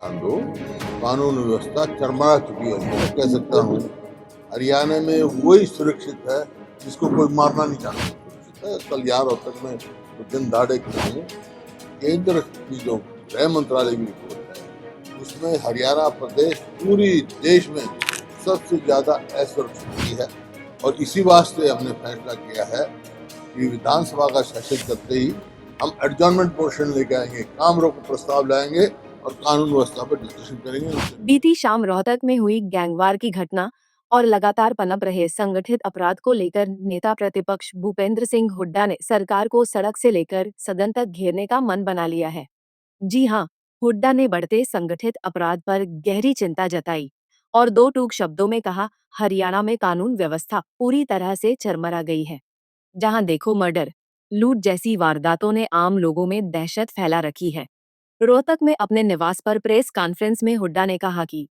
दो कानून व्यवस्था चरमरा चुकी है, मैं कह सकता हूँ। हरियाणा में वही सुरक्षित है जिसको कोई मारना नहीं चाहता। सुरक्षित है कल 11 तक में तो दिन दहाड़े की केंद्र की जो गृह मंत्रालय की रिपोर्ट है उसमें हरियाणा प्रदेश पूरी देश में सबसे ज्यादा असुरक्षित है। और इसी वास्ते हमने फैसला किया है कि विधानसभा का सेशन चलते ही हम एडजॉर्नमेंट मोशन लेके आएंगे, काम रोको प्रस्ताव लाएंगे और कानून व्यवस्था पर डिस्कशन करेंगे। बीती शाम रोहतक में हुई गैंगवार की घटना और लगातार पनप रहे संगठित अपराध को लेकर नेता प्रतिपक्ष भूपेंद्र सिंह हुड्डा ने सरकार को सड़क से लेकर सदन तक घेरने का मन बना लिया है। जी हां, हुड्डा ने बढ़ते संगठित अपराध पर गहरी चिंता जताई और दो टूक शब्दों में कहा, हरियाणा में कानून व्यवस्था पूरी तरह से चरमरा गई है। जहां देखो मर्डर, लूट जैसी वारदातों ने आम लोगों में दहशत फैला रखी है। रोहतक में अपने निवास पर प्रेस कॉन्फ्रेंस में हुड्डा ने कहा कि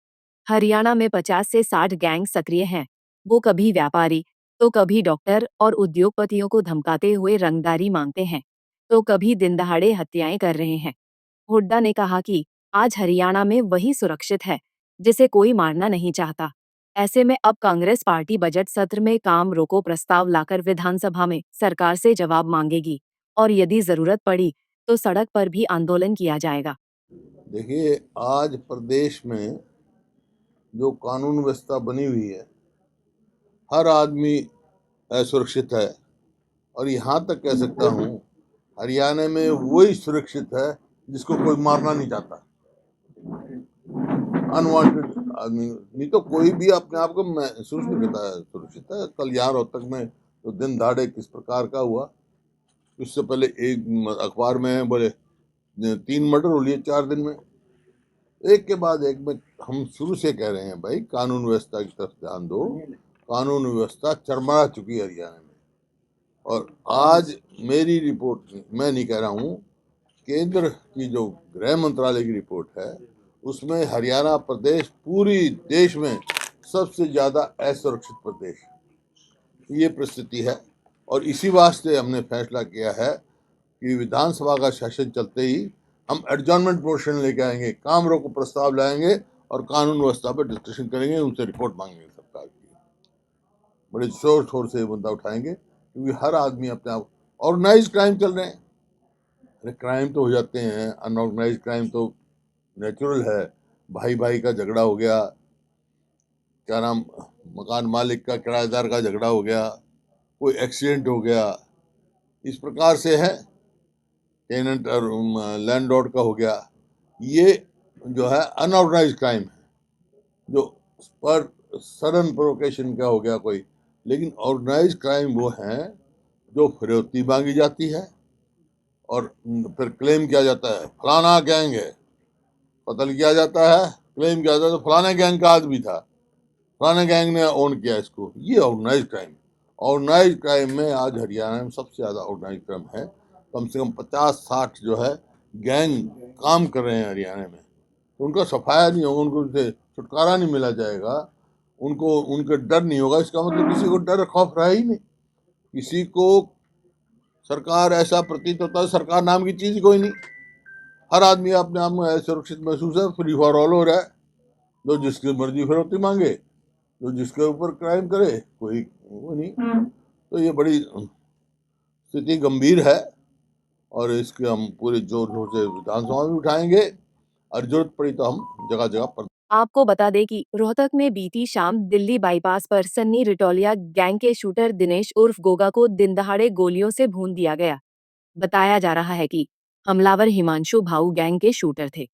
हरियाणा में 50 से 60 गैंग सक्रिय हैं। वो कभी व्यापारी, तो कभी डॉक्टर और उद्योगपतियों को धमकाते हुए रंगदारी मांगते हैं, तो कभी दिन दहाड़े हत्याएं कर रहे हैं। हुड्डा ने कहा कि आज हरियाणा में वही सुरक्षित है जिसे कोई मारना नहीं चाहता। ऐसे में अब कांग्रेस पार्टी बजट सत्र में काम रोको प्रस्ताव लाकर विधानसभा में सरकार से जवाब मांगेगी और यदि जरूरत पड़ी तो सड़क पर भी आंदोलन किया जाएगा। देखिए, आज प्रदेश में जो कानून व्यवस्था बनी हुई है, हर आदमी असुरक्षित है। और यहाँ तक कह सकता हूँ, हरियाणा में वही सुरक्षित है जिसको कोई मारना नहीं चाहता। अनवांटेड आदमी नहीं तो कोई भी अपने आप को महसूस नहीं करता है सुरक्षित है। कल 11 तक में तो दिन दहाड़े किस प्रकार का हुआ, उससे पहले एक अखबार में बोले 3 मर्डर हो लिए 4 दिन में, एक के बाद एक में। हम शुरू से कह रहे हैं भाई, कानून व्यवस्था की तरफ ध्यान दो। कानून व्यवस्था चरमरा चुकी है हरियाणा में। और आज मेरी रिपोर्ट, मैं नहीं कह रहा हूँ, केंद्र की जो गृह मंत्रालय की रिपोर्ट है उसमें हरियाणा प्रदेश पूरी देश में सबसे ज्यादा असुरक्षित प्रदेश, ये परिस्थिति है। और इसी वास्ते हमने फैसला किया है कि विधानसभा का सेशन चलते ही हम एडजॉर्नमेंट मोशन लेके आएंगे, काम रोको प्रस्ताव लाएंगे और कानून व्यवस्था पर डिस्कशन करेंगे, उनसे रिपोर्ट मांगेंगे सरकार की। बड़े जोर शोर से मुद्दा उठाएंगे क्योंकि हर आदमी अपने आप, ऑर्गेनाइज क्राइम चल रहे हैं। अरे क्राइम तो हो जाते हैं, अनऑर्गेनाइज क्राइम तो नेचुरल है। भाई भाई का झगड़ा हो गया, क्या नाम, मकान मालिक का किराएदार का झगड़ा हो गया, कोई एक्सीडेंट हो गया, इस प्रकार से है। टेनेंट और लैंडलॉर्ड का हो गया। ये जो है अनऑर्गेनाइज क्राइम है, जो पर सडन प्रोवोकेशन का हो गया कोई। लेकिन ऑर्गेनाइज क्राइम वो है जो फिरौती मांगी जाती है और फिर क्लेम किया जाता है फलाना गैंग है, कत्ल किया जाता है, क्लेम किया जाता है तो फलाने गैंग का आदमी था, फलाने गैंग ने ओन किया इसको। ये ऑर्गेनाइज क्राइम। ऑर्गेनाइज क्राइम में आज हरियाणा में सबसे ज्यादा ऑर्गेनाइज क्राइम है। कम से कम 50-60 जो है गैंग काम कर रहे हैं हरियाणा में। तो उनका सफाया नहीं होगा, उनको उनसे छुटकारा नहीं मिला जाएगा, उनको उनका डर नहीं होगा। इसका मतलब किसी को डर खौफ रहा ही नहीं। किसी को सरकार, ऐसा प्रतीत होता है सरकार नाम की चीज कोई नहीं। हर आदमी अपने आप में सुरक्षित महसूस है, फ्री फॉर ऑल हो रहा है। जो जिसकी मर्जी फिरौती मांगे, जो जिसके ऊपर क्राइम करे, कोई वो नहीं। तो ये बड़ी स्थिति गंभीर है और इसके हम पूरे जोर शोर से विधानसभा में उठाएंगे और जरूरत पड़ी तो हम जगह जगह पर। आपको बता दें कि रोहतक में बीती शाम दिल्ली बाईपास पर सन्नी रिटोलिया गैंग के शूटर दिनेश उर्फ गोगा को दिन दहाड़े गोलियों से भून दिया गया। बताया जा रहा है कि हमलावर हिमांशु भाऊ गैंग के शूटर थे।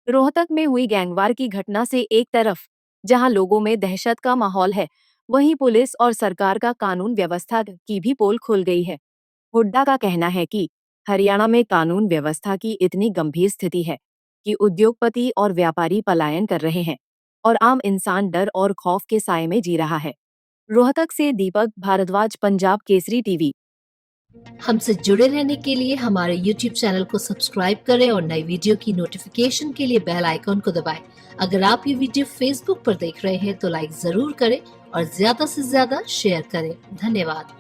रोहतक में हुई गैंगवार की घटना से एक तरफ जहां लोगों में दहशत का माहौल है, वहीं पुलिस और सरकार का कानून व्यवस्था की भी पोल खुल गई है। हुड्डा का कहना है कि हरियाणा में कानून व्यवस्था की इतनी गंभीर स्थिति है कि उद्योगपति और व्यापारी पलायन कर रहे हैं और आम इंसान डर और खौफ के साए में जी रहा है। रोहतक से दीपक भारद्वाज, पंजाब केसरी टीवी। हमसे जुड़े रहने के लिए हमारे YouTube चैनल को सब्सक्राइब करें और नई वीडियो की नोटिफिकेशन के लिए बेल आइकॉन को दबाएं। अगर आप ये वीडियो Facebook पर देख रहे हैं तो लाइक जरूर करें और ज्यादा से ज्यादा शेयर करें। धन्यवाद।